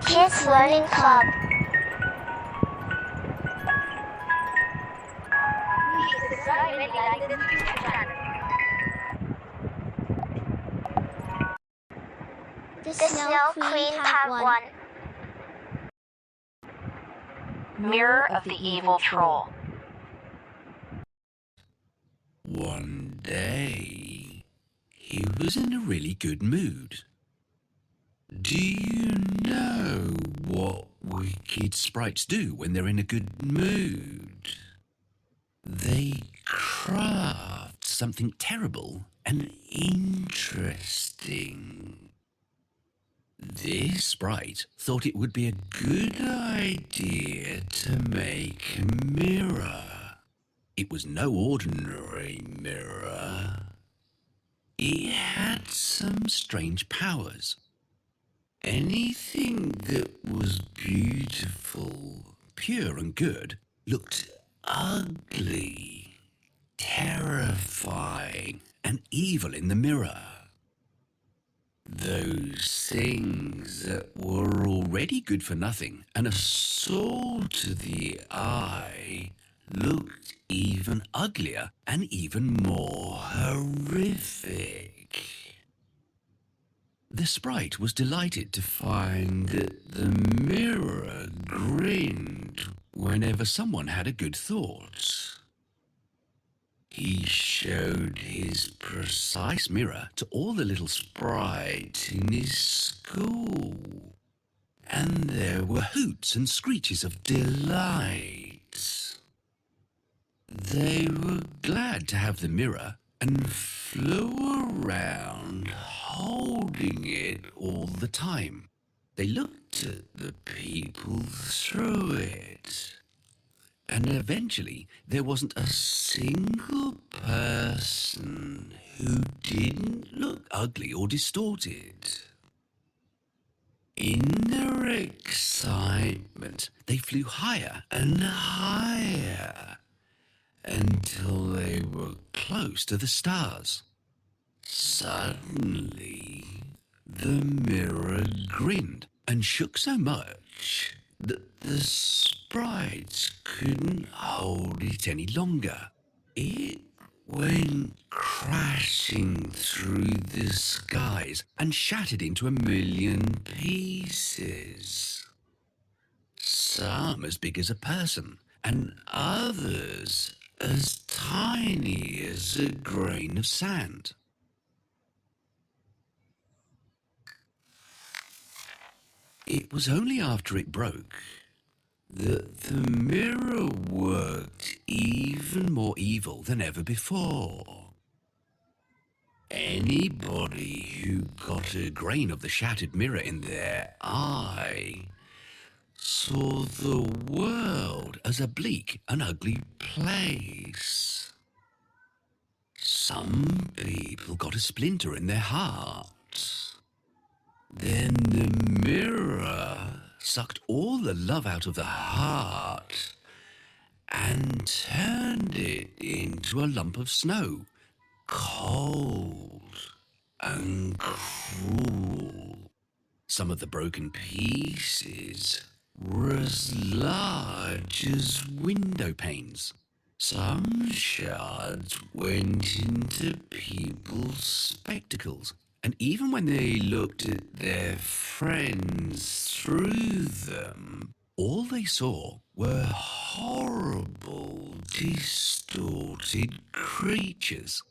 Kids Learning Club. Subscribe and like this YouTube channel. The The Snow Queen Part 1. Mirror of the Evil Troll. One day, he was in a really good mood. Do you know what wicked sprites do when they're in a good mood? They craft something terrible and interesting. This sprite thought it would be a good idea to make a mirror. It was no ordinary mirror. It had some strange powers. Anything that was beautiful, pure and good looked ugly, terrifying and evil in the mirror. Those things that were already good for nothing and a sore to the eye looked even uglier and even more horrific. The sprite was delighted to find that the mirror grinned whenever someone had a good thought. He showed his precise mirror to all the little sprites in his school, and there were hoots and screeches of delight. They were glad to have the mirror and flew around holding it all the time. They looked at the people through it, and eventually there wasn't a single person who didn't look ugly or distorted. In their excitement, they flew higher and higher until they were close to the stars. Suddenly, the mirror grinned and shook so much that the sprites couldn't hold it any longer. It went crashing through the skies and shattered into 1,000,000 pieces. Some as big as a person, and others as tiny as a grain of sand. It was only after it broke that the mirror worked even more evil than ever before. Anybody who got a grain of the shattered mirror in their eye saw the world as a bleak and ugly place. Some people got a splinter in their heart. Then the mirror sucked all the love out of the heart and turned it into a lump of snow, cold and cruel. Some of the broken pieces were as large as window panes. Some shards went into people's spectacles, and even when they looked at their friends through them, all they saw were horrible, distorted creatures.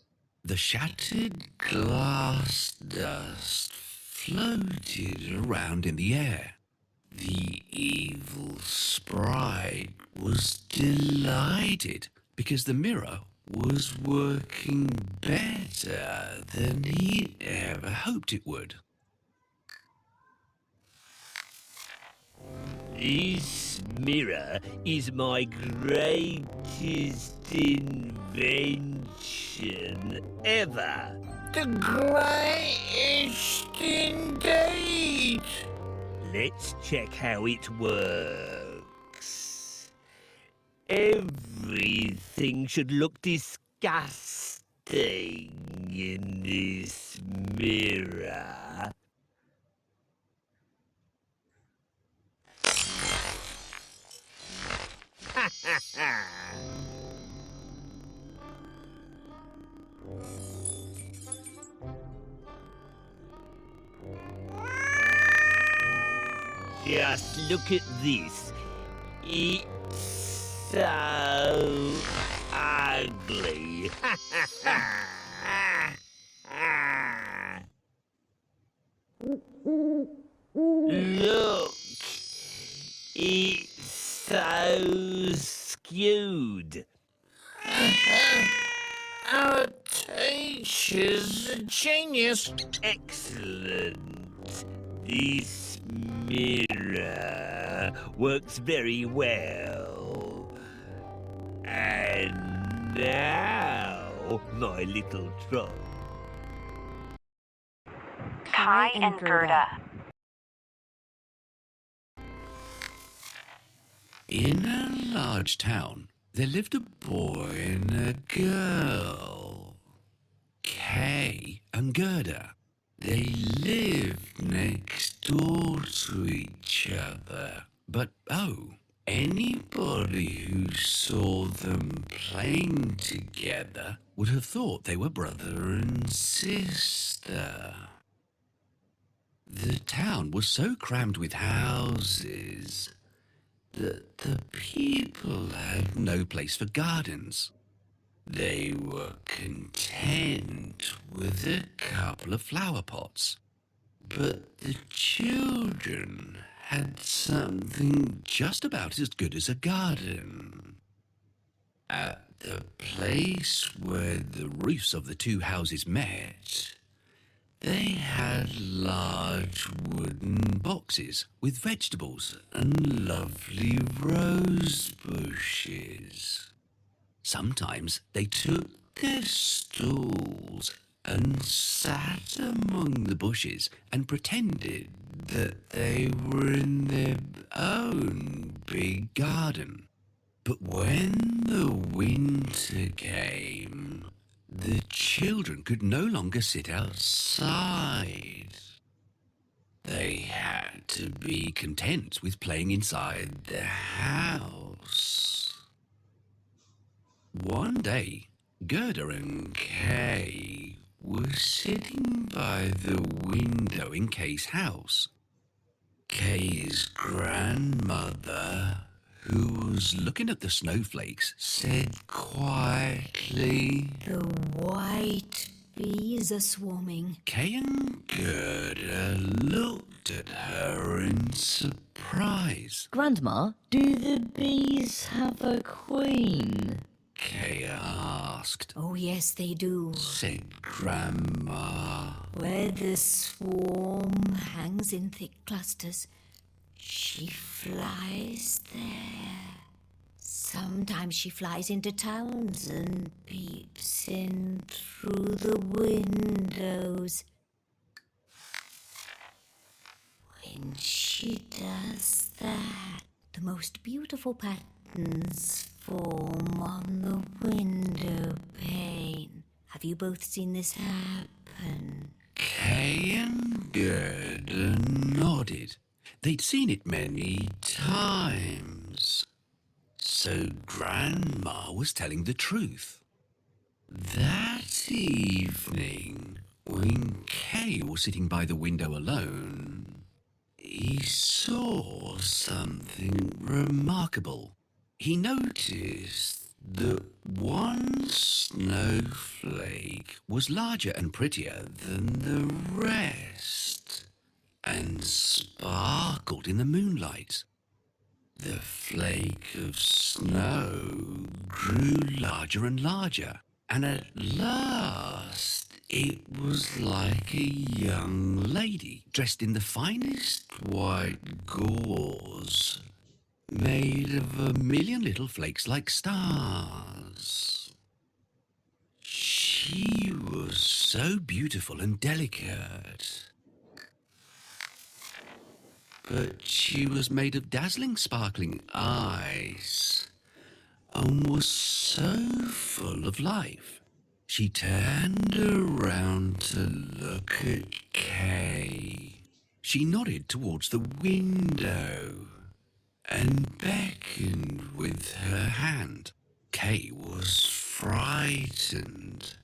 The shattered glass dust floated around in the air. The evil sprite was delighted because the mirror was working better than he ever hoped it would. This mirror is my greatest invention ever. The greatest indeed. Let's check how it works. Everything should look disgusting in this mirror. Just look at this. It's so ugly. Look, it's so skewed. Our teacher's a genius. Excellent. This mirror works very well. And now, my little troll. Kai and Gerda. In a large town, there lived a boy and a girl. Kay and Gerda. They lived next door to each other. But oh, anybody who saw them playing together would have thought they were brother and sister. The town was so crammed with houses that the people had no place for gardens. They were content with a couple of flower pots. But the children had something just about as good as a garden. At the place where the roofs of the two houses met, they had large wooden boxes with vegetables and lovely rose bushes. Sometimes they took their stools and sat among the bushes and pretended that they were in their own big garden. But when the winter came, the children could no longer sit outside. They had to be content with playing inside the house. One day, Gerda and Kay were sitting by the window in Kay's house. Kay's grandmother, who was looking at the snowflakes, said quietly, The white bees are swarming. Kay and Gerda looked at her in surprise. Grandma, do the bees have a queen? Kay asked. Oh, yes, they do. Said Grandma. Where the swarm hangs in thick clusters, she flies there. Sometimes she flies into towns and peeps in through the windows. When she does that, the most beautiful patterns form on the window pane. Have you both seen this happen? Kay and Gerda nodded. They'd seen it many times. So Grandma was telling the truth. That evening, when Kay was sitting by the window alone, he saw something remarkable. He noticed that one snowflake was larger and prettier than the rest and sparkled in the moonlight. The flake of snow grew larger and larger, and at last it was like a young lady dressed in the finest white gauze, made of a million little flakes like stars. She was so beautiful and delicate, but she was made of dazzling, sparkling ice and was so full of life. She turned around to look at Kay. She nodded towards the window and beckoned with her hand. Kay was frightened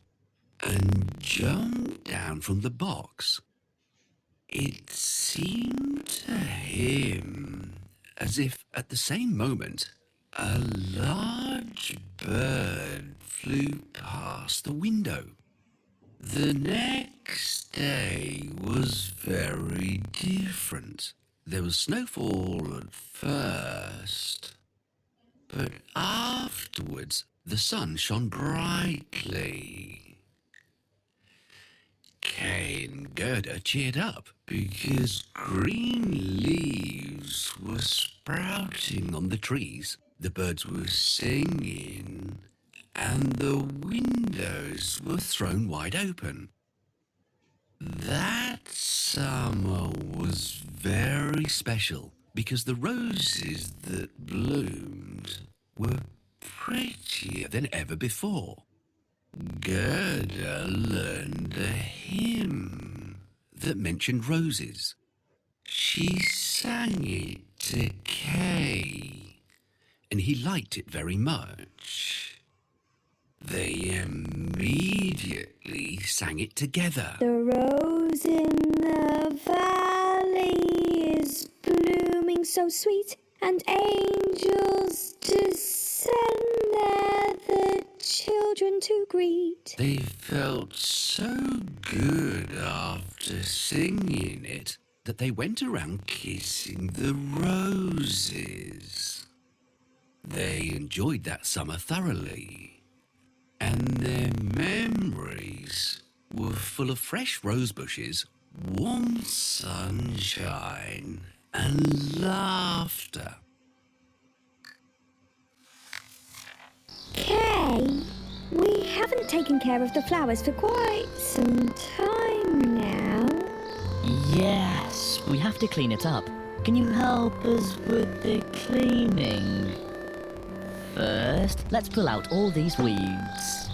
and jumped down from the box. It seemed to him him, as if at the same moment a large bird flew past the window. The next day was very different. There was snowfall at first, but afterwards the sun shone brightly. Kay and Gerda cheered up because green leaves were sprouting on the trees, the birds were singing, and the windows were thrown wide open. That summer was very special because the roses that bloomed were prettier than ever before. Gerda learned a hymn that mentioned roses. She sang it to Kay, and he liked it very much. They immediately sang it together. The rose in the valley is blooming so sweet, and angels descend there the children to greet. They felt so good after singing it that they went around kissing the roses. They enjoyed that summer thoroughly, and their memories were full of fresh rose bushes, warm sunshine, and laughter. Kay, we haven't taken care of the flowers for quite some time now. Yes, we have to clean it up. Can you help us with the cleaning? First, let's pull out all these weeds.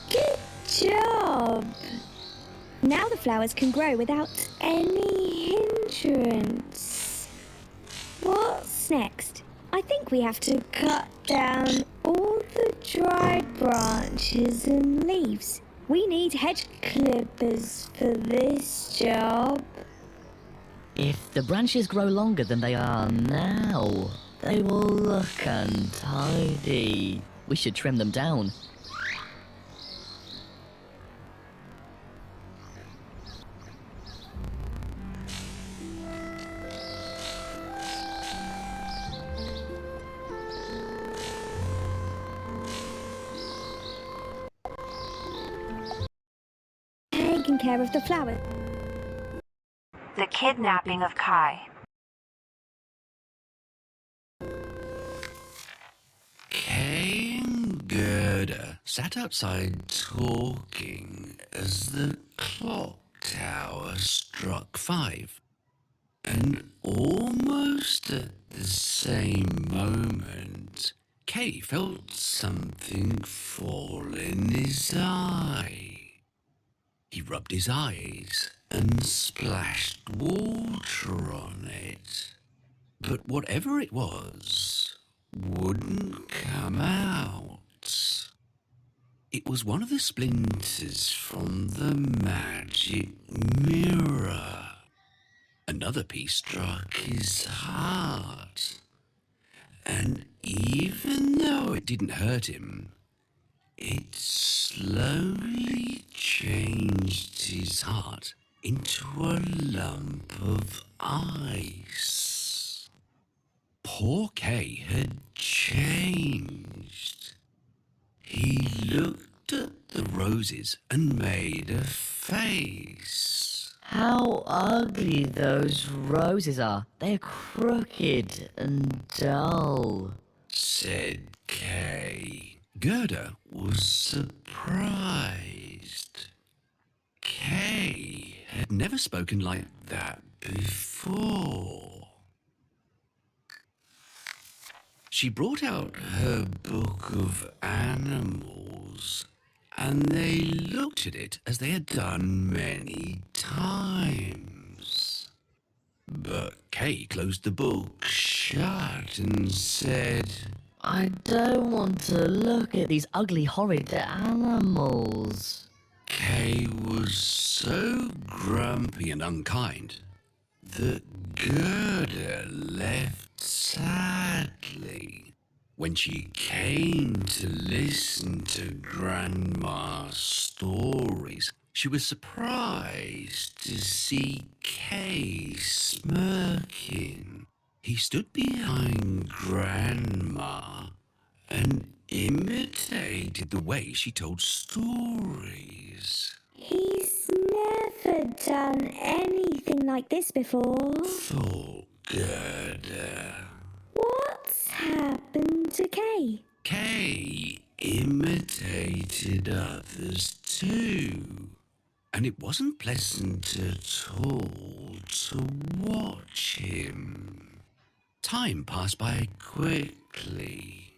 Good job! Now the flowers can grow without any hindrance. What's next? I think we have to cut down all the dried branches and leaves. We need hedge clippers for this job. If the branches grow longer than they are now, they will look untidy. We should trim them down. Taking care of the flowers. The kidnapping of Kai. Kay and Gerda sat outside talking as the clock tower struck 5. And almost at the same moment, Kay felt something fall in his eye. He rubbed his eyes and splashed water on it. But whatever it was wouldn't come out. It was one of the splinters from the magic mirror. Another piece struck his heart. And even though it didn't hurt him, it slowly changed his heart into a lump of ice. Poor Kay had changed. He looked at the roses and made a face. How ugly those roses are. They're crooked and dull, said Kay. Gerda was surprised. Kay had never spoken like that before. She brought out her book of animals, and they looked at it as they had done many times. But Kay closed the book shut and said, I don't want to look at these ugly, horrid animals. Kay was so grumpy and unkind that Gerda left sadly. When she came to listen to Grandma's stories, she was surprised to see Kay smirking. He stood behind Grandma and imitated the way she told stories. He's never done anything like this before. Thought Gerda. What's happened to Kay? Kay imitated others too, and it wasn't pleasant at all to watch him. Time passed by quickly,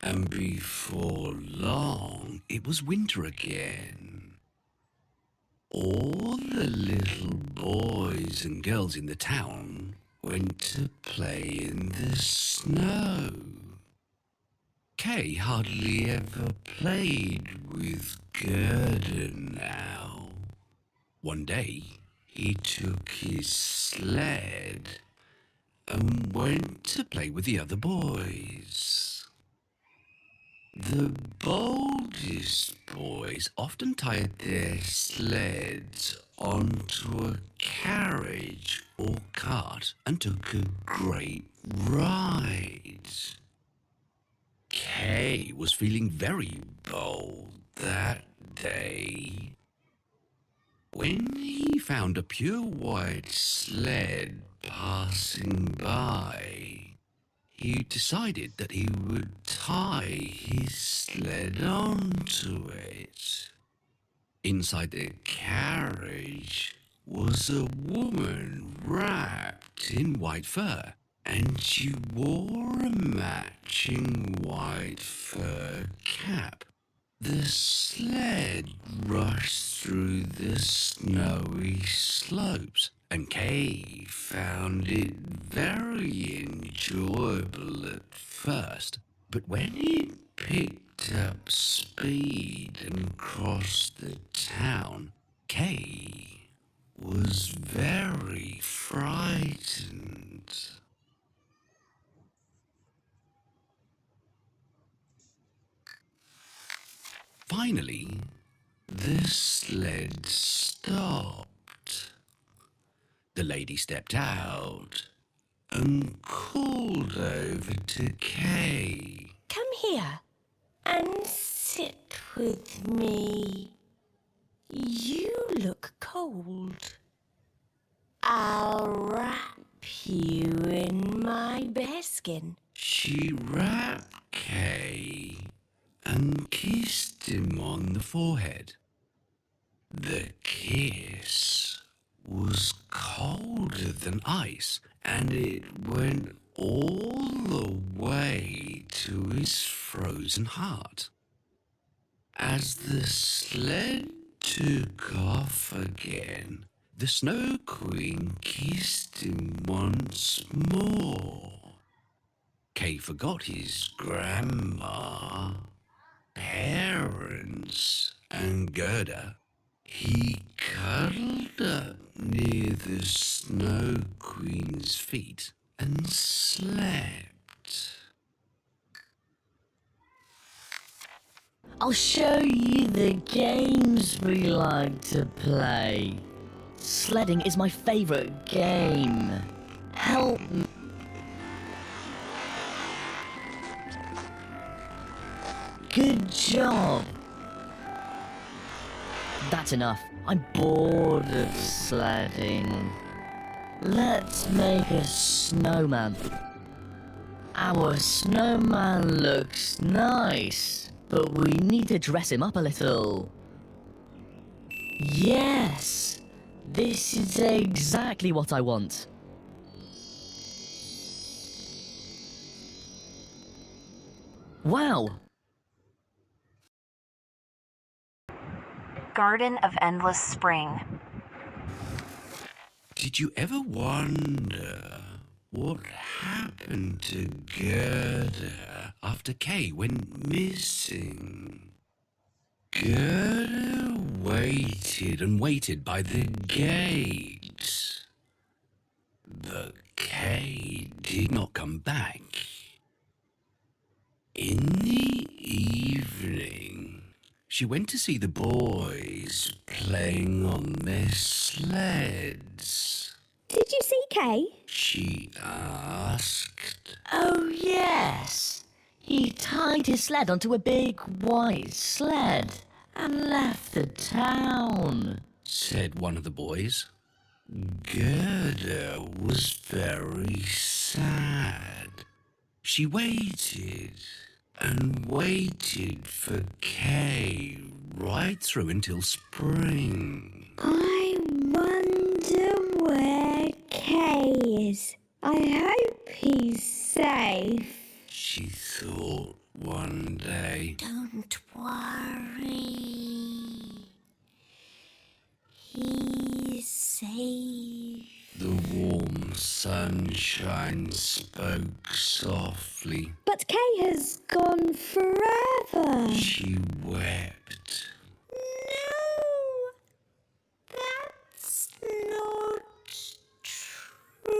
and before long it was winter again. All the little boys and girls in the town went to play in the snow. Kay hardly ever played with Gerda now. One day, he took his sled and went to play with the other boys. The boldest boys often tied their sleds onto a carriage or cart and took a great ride. Kay was feeling very bold that day. When he found a pure white sled passing by, he decided that he would tie his sled onto it. Inside the carriage was a woman wrapped in white fur, and she wore a matching white fur cap. The sled rushed through the snowy slopes, and Kay found it very enjoyable at first. But when it picked up speed and crossed the town, Kay was very frightened. Finally, the sled stopped. The lady stepped out and called over to Kay. Come here and sit with me. You look cold. I'll wrap you in my bearskin. She wrapped Kay and kissed him on the forehead. The kiss was colder than ice, and it went all the way to his frozen heart. As the sled took off again, the Snow Queen kissed him once more. Kay forgot his grandma, parents, and Gerda. He cuddled up near the Snow Queen's feet and slept. I'll show you the games we like to play. Sledding is my favorite game. Help me. Good job. That's enough. I'm bored of sledding. Let's make a snowman. Our snowman looks nice, but we need to dress him up a little. Yes, this is exactly what I want. Wow! Garden of Endless Spring. Did you ever wonder what happened to Gerda after Kay went missing. Gerda waited and waited by the gate, but Kay did not come back. In the evening, she went to see the boys playing on their sleds. Did you see Kay? She asked. Oh, yes. He tied his sled onto a big white sled and left the town, Said one of the boys. Gerda was very sad. She waited and waited for Kay right through until spring. I wonder where Kay is. I hope he's safe. She thought one day. Don't worry. He's safe. The warm sunshine spoke softly. But Kay has gone forever. She wept. No, that's not true.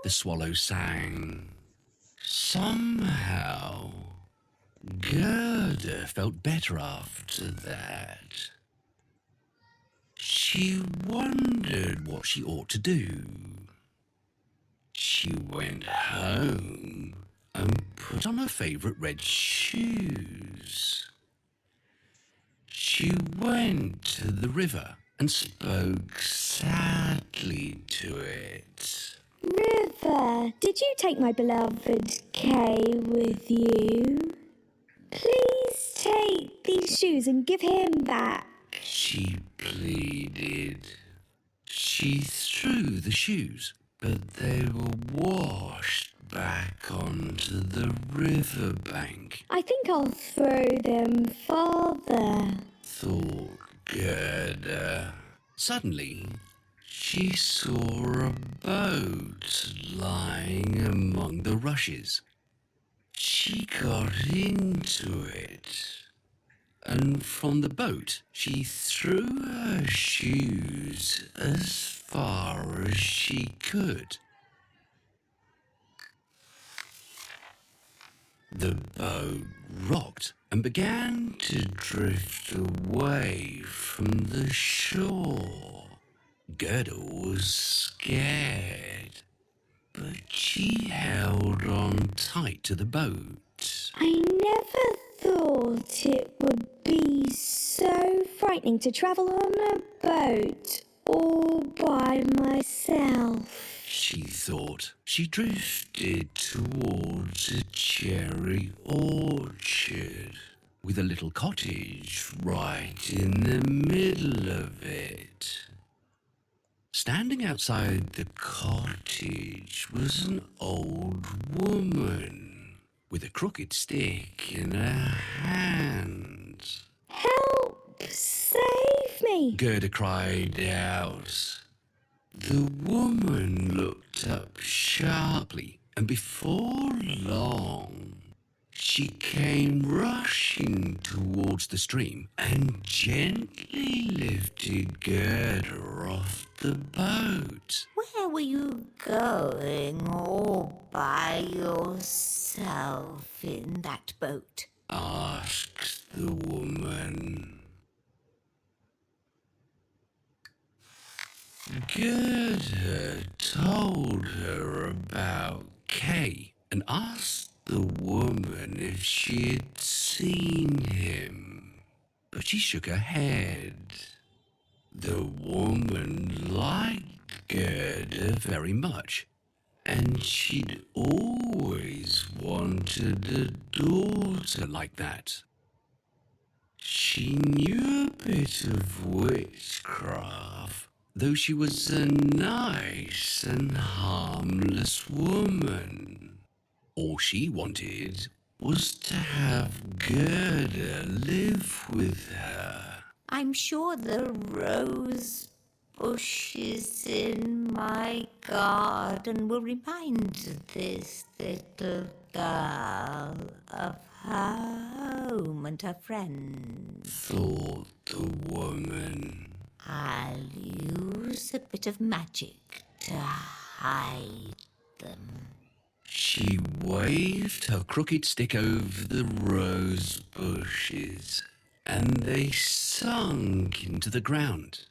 The swallow sang. Somehow, Gerda felt better after that. She wondered what she ought to do. She went home and put on her favourite red shoes. She went to the river and spoke sadly to it. River, did you take my beloved Kay with you? Please take these shoes and give him back. She pleaded. She threw the shoes, but they were washed back onto the riverbank, I think I'll throw them farther. thought Gerda. Suddenly, she saw a boat lying among the rushes. She got into it, and from the boat she threw her shoes as far as she could. The boat rocked and began to drift away from the shore. Gerda was scared, but she held on tight to the boat. I never thought it would be so frightening to travel on a boat all by myself. She thought. She drifted towards a cherry orchard with a little cottage right in the middle of it. Standing outside the cottage was an old woman with a crooked stick in her hand. Help! Save me! Gerda cried out. The woman looked up sharply, and before long, she came rushing towards the stream and gently lifted Gerda off the boat. Where were you going all by yourself in that boat? Asked the woman. Gerda told her about Kay and asked the woman if she had seen him, but she shook her head. The woman liked Gerda very much, and she'd always wanted a daughter like that. She knew a bit of witchcraft, though she was a nice and harmless woman. All she wanted was to have Gerda live with her. I'm sure the rose bushes in my garden will remind this little girl of her home and her friends. Thought the woman. I'll use a bit of magic to hide them. She waved her crooked stick over the rose bushes, and they sunk into the ground.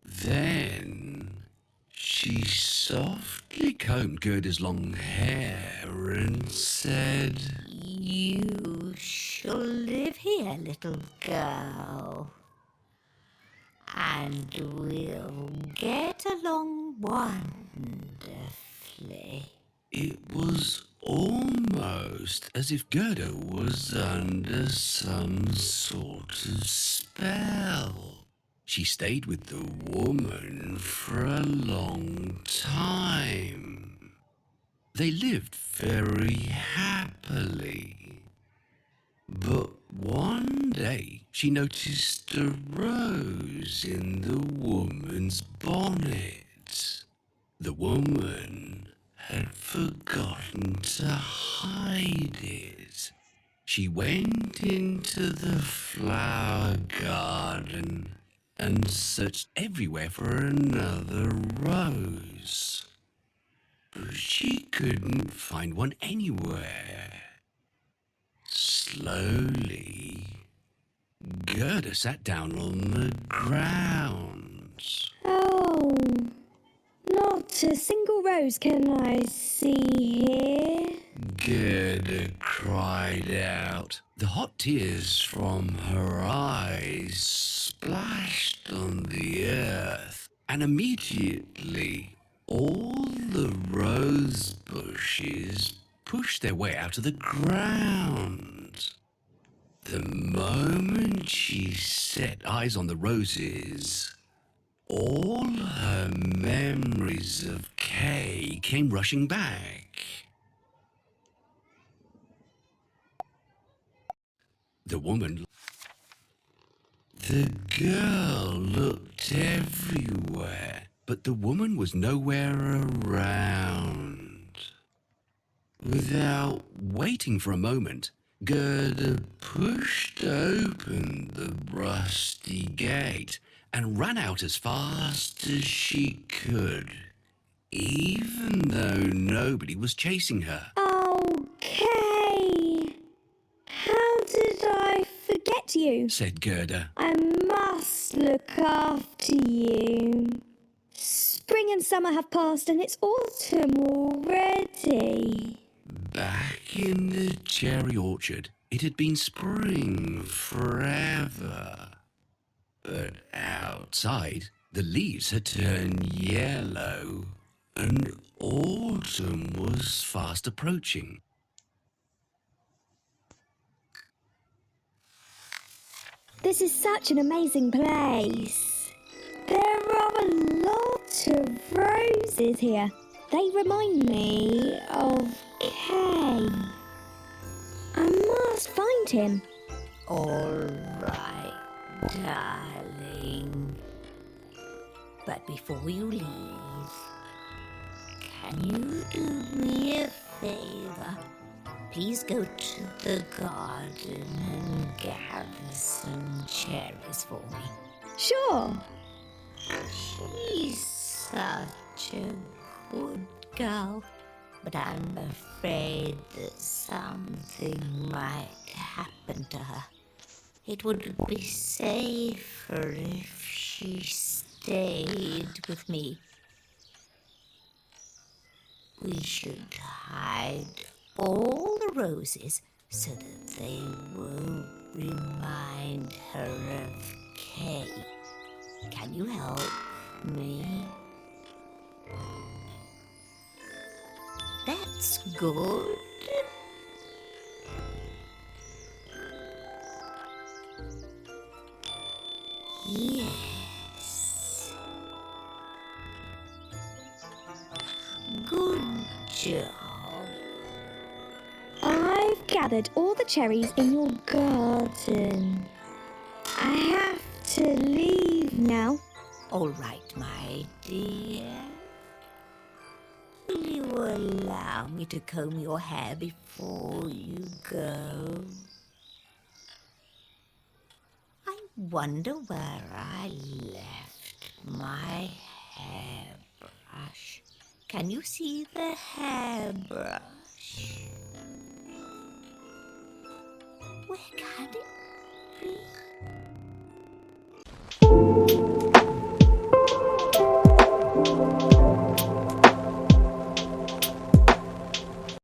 Then she softly combed Gerda's long hair and said, You shall live here, little girl, and we'll get along wonderfully. It was almost as if Gerda was under some sort of spell. She stayed with the woman for a long time. They lived very happily. But one day she noticed a rose in the woman's bonnet. The woman had forgotten to hide it. She went into the flower garden and searched everywhere for another rose. But she couldn't find one anywhere. Slowly, Gerda sat down on the ground. Oh, not a single rose can I see here. Gerda cried out. The hot tears from her eyes splashed on the earth, and immediately all the rose bushes pushed their way out of the ground. The moment she set eyes on the roses, all her memories of Kay came rushing back. The woman. The girl looked everywhere, but the woman was nowhere around. Without waiting for a moment, Gerda pushed open the rusty gate and ran out as fast as she could, even though nobody was chasing her. Okay. How did I forget you? Said Gerda. I must look after you. Spring and summer have passed and it's autumn already. Back in the cherry orchard, it had been spring forever. But outside, the leaves had turned yellow, and autumn was fast approaching. This is such an amazing place. There are a lot of roses here. They remind me of Kay. I must find him. All right, darling. But before you leave, can you do me a favor? Please go to the garden and gather some cherries for me. Sure. She's such a good girl, but I'm afraid that something might happen to her. It would be safer if she stayed with me. We should hide all the roses so that they won't remind her of Kay. Can you help me? That's good. Yes. Good job. I've gathered all the cherries in your garden. I have to leave now. All right, my dear. Will you allow me to comb your hair before you go? I wonder where I left my hairbrush. Can you see the hairbrush? Where can it